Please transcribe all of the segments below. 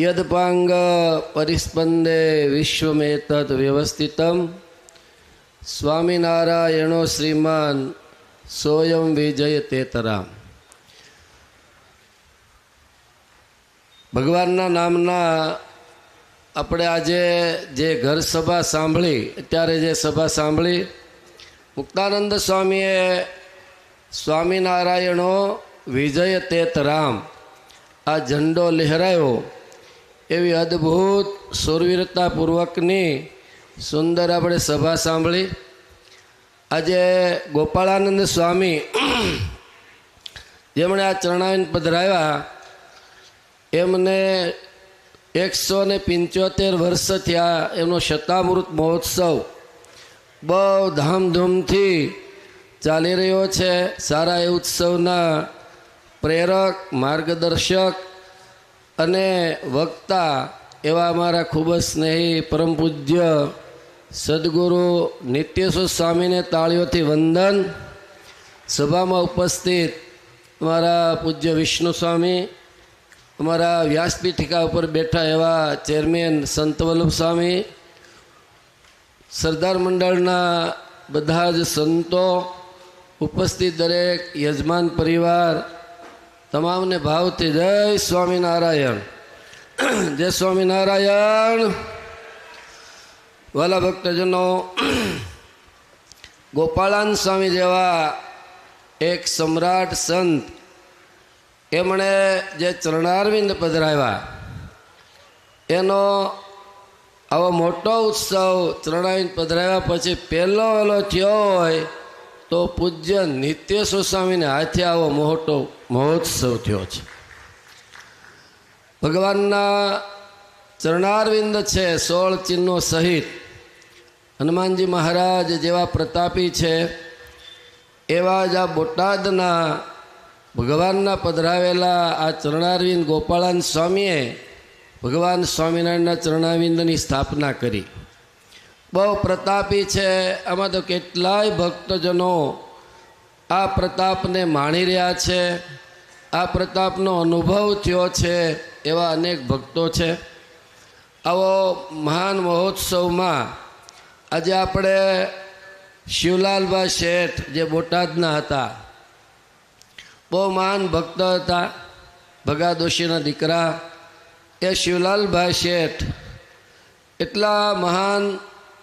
યદપાંગ પરિસ્પંદે વિશ્વમેતત વ્યવસ્થિતમ સ્વામિનારાયણો શ્રીમાન સોયમ વિજય તેતરામ. ભગવાનના નામના આપણે આજે જે ઘર સભા સાંભળી, અત્યારે જે સભા સાંભળી, મુક્તાનંદ સ્વામીએ સ્વામિનારાયણો વિજય તેતરામ આ ઝંડો લહેરાયો એવી અદ્ભુત સુરવીરતાપૂર્વકની સુંદર આપણે સભા સાંભળી. આજે ગોપાળાનંદ સ્વામી જેમણે આ ચરણાવીને પધરાવ્યા એમને 175 વર્ષ થયા. એમનો શતામૃત મહોત્સવ બહુ ધામધૂમથી ચાલી રહ્યો છે. સારા એ ઉત્સવના પ્રેરક, માર્ગદર્શક અને વક્તા એવા અમારા ખૂબ જ સ્નેહી પરમ પૂજ્ય સદગુરુ નિત્યેશ્વર સ્વામીને તાળીઓથી વંદન. સભામાં ઉપસ્થિત અમારા પૂજ્ય વિષ્ણુ સ્વામી, અમારા વ્યાસપીઠિકા ઉપર બેઠા એવા ચેરમેન સંત વલ્લભ સ્વામી, સરદાર મંડળના બધા જ સંતો, ઉપસ્થિત દરેક યજમાન પરિવાર, તમામને ભાવથી જય સ્વામિનારાયણ. જય સ્વામિનારાયણ. વાલા ભક્તજનો, ગોપાળાનંદ સ્વામી જેવા એક સમ્રાટ સંત એમણે જે ચરણારવિંદ પધરાવ્યા એનો આવો મોટો ઉત્સવ ચરણારવિંદ પધરાવ્યા પછી પહેલો થયો હોય તો પૂજ્ય નિત્યેશ્વર સ્વામીને હાથે આવો મોટો મહોત્સવ થયો છે. ભગવાનના ચરણારવિંદ છે 16 ચિહ્નો સહિત. હનુમાનજી મહારાજ જેવા પ્રતાપી છે એવા જ આ બોટાદના ભગવાનના પધરાવેલા આ ચરણારવિંદ ગોપાળાનંદ સ્વામીએ ભગવાન સ્વામિનારાયણના ચરણારવિંદની સ્થાપના કરી. બહુ પ્રતાપી છે. આમાં તો કેટલાય ભક્તજનો આ પ્રતાપને માણી રહ્યા છે, આ પ્રતાપનો અનુભવ થયો છે એવા અનેક ભક્તો છે. આવો મહાન મહોત્સવમાં આજે આપણે શિવલાલભાઈ શેઠ જે બોટાદના હતા, બહુ મહાન ભક્ત હતા, ભગા દોશીના દીકરા, એ શિવલાલભાઈ શેઠ એટલા મહાન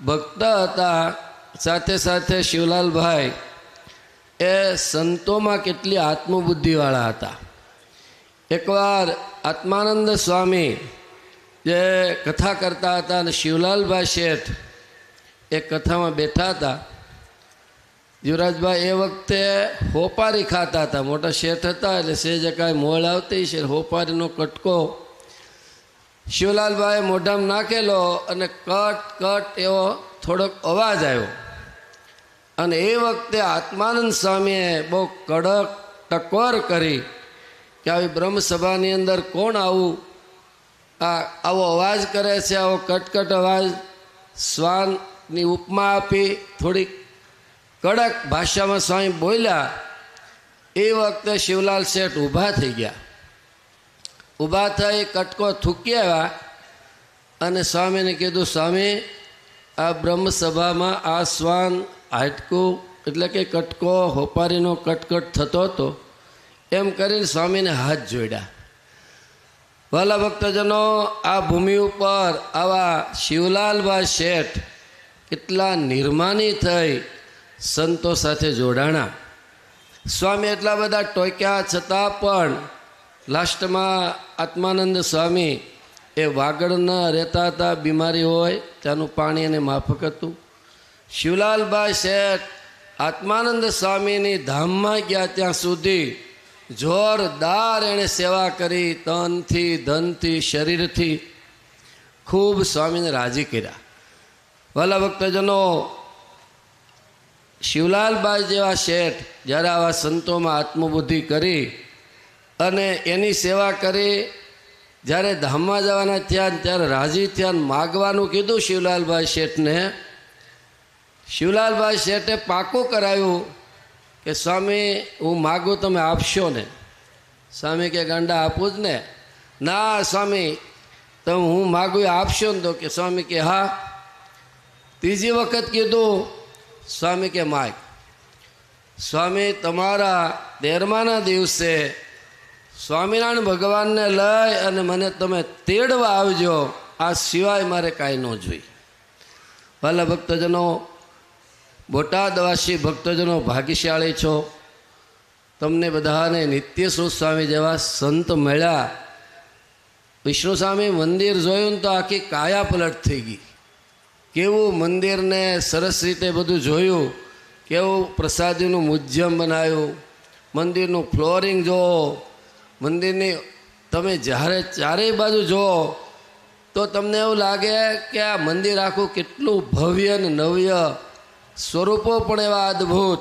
ભક્ત હતા. સાથે સાથે શિવલાલભાઈ એ સંતોમાં કેટલી આત્મબુદ્ધિવાળા હતા. એકવાર આત્માનંદ સ્વામી જે કથા કરતા હતા અને શિવલાલભાઈ શેઠ એ કથામાં બેઠા હતા. યુવરાજભાઈ એ વખતે હોપારી ખાતા હતા, મોટા શેઠ હતા એટલે સેજે કાંઈ મોળ આવતી છે, હોપારીનો કટકો શિવલાલભાઈએ મોઢામાં નાખેલો અને કટ કટ એવો થોડોક અવાજ આવ્યો. અને એ વખતે આત્માનંદ સ્વામીએ બહુ કડક ટકોર કરી કે આવી બ્રહ્મસભાની અંદર કોણ આવો અવાજ કરે છે, આવો કટકટ અવાજ. શ્વાનની ઉપમા આપી થોડીક કડક ભાષામાં સ્વામી બોલ્યા. એ વખતે શિવલાલ શેઠ ઊભા થઈ ગયા. ઊભા થઈ કટકો થૂકી આવ્યા અને સ્વામીને કીધું, સ્વામી આ બ્રહ્મસભામાં આ શ્વાન હાટકું એટલે કે કટકો હોપારીનો કટકટ થતો હતો એમ કરીને સ્વામીને હાથ જોડ્યા. વાલા ભક્તજનો, આ ભૂમિ ઉપર આવા શિવલાલભાઈ શેઠ કેટલા નિર્માની થઈ સંતો સાથે જોડાણા. સ્વામી એટલા બધા ટોક્યા છતાં પણ લાસ્ટમાં આત્માનંદ સ્વામી એ વાગડના રહેતા હતા, બીમારી હોય ત્યાંનું પાણી એને માફક હતું. શિવલાલભાઈ શેઠ આત્માનંદ સ્વામીની ધામમાં ગયા ત્યાં સુધી જોરદાર એણે સેવા કરી. તનથી, ધનથી, શરીરથી ખૂબ સ્વામીને રાજી કર્યા. વાલા ભક્તજનો, શિવલાલભાઈ જેવા શેઠ જ્યારે આવા સંતોમાં આત્મબુદ્ધિ કરી અને એની સેવા કરી, જ્યારે ધામમાં જવાના થયા ત્યારે રાજી થયા. માગવાનું કીધું શિવલાલભાઈ શેઠને. શિવલાલભાઈ શેઠે પાકું કરાવ્યું કે સ્વામી હું માગું તમે આપશો ને. સ્વામી કે ગાંડા આપું જ ને. ના સ્વામી તમે હું માગું એ આપશો ને? તો કે સ્વામી કે હા. ત્રીજી વખત કીધું, સ્વામી કે માગ. સ્વામી તમારા 13માના દિવસે સ્વામિનારાયણ ભગવાનને લઈ અને મને તમે તેડવા આવજો, આ સિવાય મારે કાંઈ ન જોઈએ. વાલા ભક્તજનો, બોટાદવાસી ભક્તજનો ભાગ્યશાળી છો. તમને બધાને નિત્યસુખ સ્વામી જેવા સંત મળ્યા. વિષ્ણુ સ્વામી મંદિર જોયું ને તો આખી કાયા પલટ થઈ ગઈ. કેવું મંદિરને સરસ રીતે બધું જોયું, કેવું પ્રસાદીનું મ્યુઝિયમ બનાવ્યું, મંદિરનું ફ્લોરિંગ જુઓ, મંદિરની તમે જ્યારે ચારેય બાજુ જુઓ તો તમને એવું લાગે કે આ મંદિર આખું કેટલું ભવ્ય અને નવ્ય, સ્વરૂપો પણ એવા અદ્ભુત.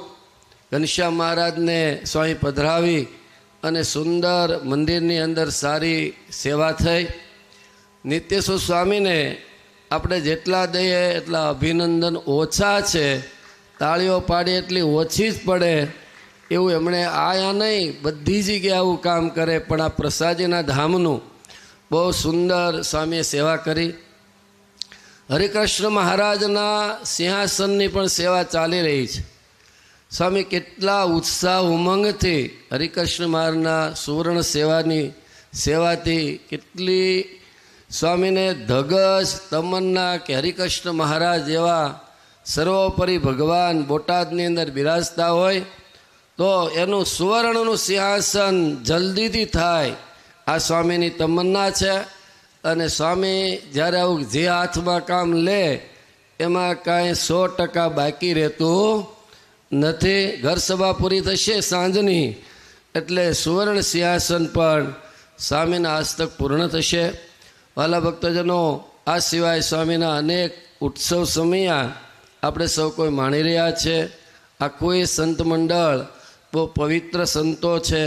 ઘનશ્યામ મહારાજને સ્વામી પધરાવી અને સુંદર મંદિરની અંદર સારી સેવા થઈ. નિત્યસુખ સ્વામીને આપણે જેટલા દઈએ એટલા અભિનંદન ઓછા છે. તાળીઓ પાડી એટલી ઓછી જ પડે એવું એમણે આયા નહીં, બધી જગ્યાએ આવું કામ કરે. પણ આ પ્રસાદીના ધામનું બહુ સુંદર સ્વામીએ સેવા કરી. હરિકૃષ્ણ મહારાજના સિંહાસનની પણ સેવા ચાલી રહી છે. સ્વામી કેટલા ઉત્સાહ ઉમંગથી હરિકૃષ્ણ મહારાજના સુવર્ણ સેવાથી કેટલી સ્વામીને ધગશ તમન્ના કે હરિકૃષ્ણ મહારાજ જેવા સર્વોપરી ભગવાન બોટાદની અંદર બિરાજતા હોય તો એનું સુવર્ણનું સિંહાસન જલ્દીથી થાય, આ સ્વામીની તમન્ના છે. અને સ્વામી જ્યારે આવું જે હાથમાં કામ લે એમાં કાંઈ 100% બાકી રહેતું નથી. ઘર સભા પૂરી થશે સાંજની એટલે સુવર્ણ સિંહાસન પણ સ્વામીના હસ્તક પૂર્ણ થશે. વાલા ભક્તજનો, આ સિવાય સ્વામીના અનેક ઉત્સવ સમયા આપણે સૌ કોઈ માણી રહ્યા છે. આખું એ સંત મંડળ બહુ પવિત્ર સંતો છે.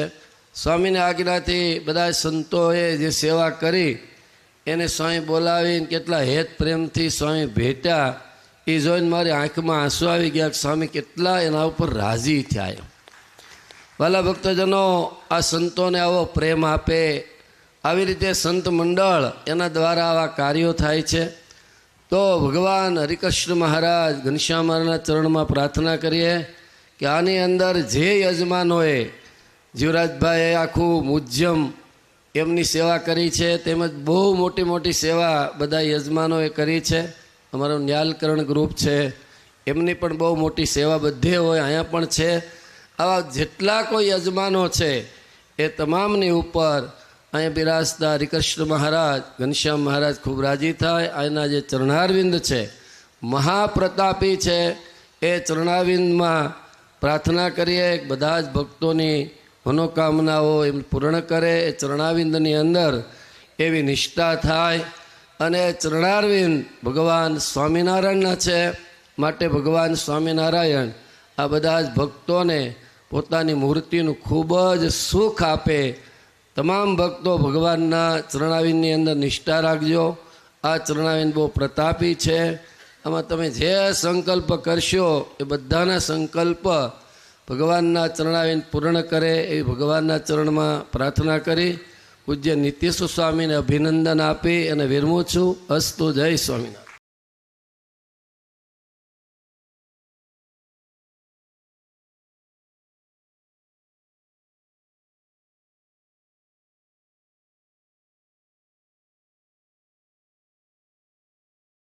સ્વામીની આજ્ઞાથી બધા સંતોએ જે સેવા કરી એને સ્વામી બોલાવીને કેટલા હેત પ્રેમથી સ્વામી ભેટ્યા. એ જોઈને મારી આંખમાં આંસુ આવી ગયા. સ્વામી કેટલા એના ઉપર રાજી થયા. વાલા ભક્તજનો, આ સંતોને આવો પ્રેમ આપે, આવી રીતે સંત મંડળ એના દ્વારા આવા કાર્યો થાય છે. તો ભગવાન હરિકૃષ્ણ મહારાજ ઘનશ્યામ મહારાજના ચરણમાં પ્રાર્થના કરીએ કે આની અંદર જે યજમાનોએ જીવરાજભાઈએ આખું મ્યુઝિયમ એમની સેવા કરી છે, તેમજ બહુ મોટી મોટી સેવા બધા યજમાનોએ કરી છે. અમારું ન્યાલકરણ ગ્રુપ છે, એમની પણ બહુ મોટી સેવા બધે હોય, અહીંયા પણ છે. આવા જેટલા કોઈ યજમાનો છે એ તમામની ઉપર અહીંયા બિરાજતા હરિકૃષ્ણ મહારાજ ઘનશ્યામ મહારાજ ખૂબ રાજી થાય. અહીંના જે ચરણારવિંદ છે, મહાપ્રતાપી છે, એ ચરણારવિંદમાં પ્રાર્થના કરીએ બધા જ ભક્તોની મનોકામનાઓ એમ પૂર્ણ કરે. એ ચરણારવિંદની અંદર એવી નિષ્ઠા થાય. અને ચરણારવિંદ ભગવાન સ્વામિનારાયણના છે, માટે ભગવાન સ્વામિનારાયણ આ બધા જ ભક્તોને પોતાની મૂર્તિનું ખૂબ જ સુખ આપે. તમામ ભક્તો ભગવાનના ચરણારવિંદની અંદર નિષ્ઠા રાખજો. આ ચરણારવિંદ બહુ પ્રતાપી છે. આમાં તમે જે સંકલ્પ કરશો એ બધાના સંકલ્પ ભગવાનના ચરણારવિંદ પૂર્ણ કરે એવી ભગવાનના ચરણમાં પ્રાર્થના કરી પૂજ્ય નિત્યસુખ સ્વામીને અભિનંદન આપી અને વિરમું છું. અસ્તુ. જય સ્વામિનારાયણ.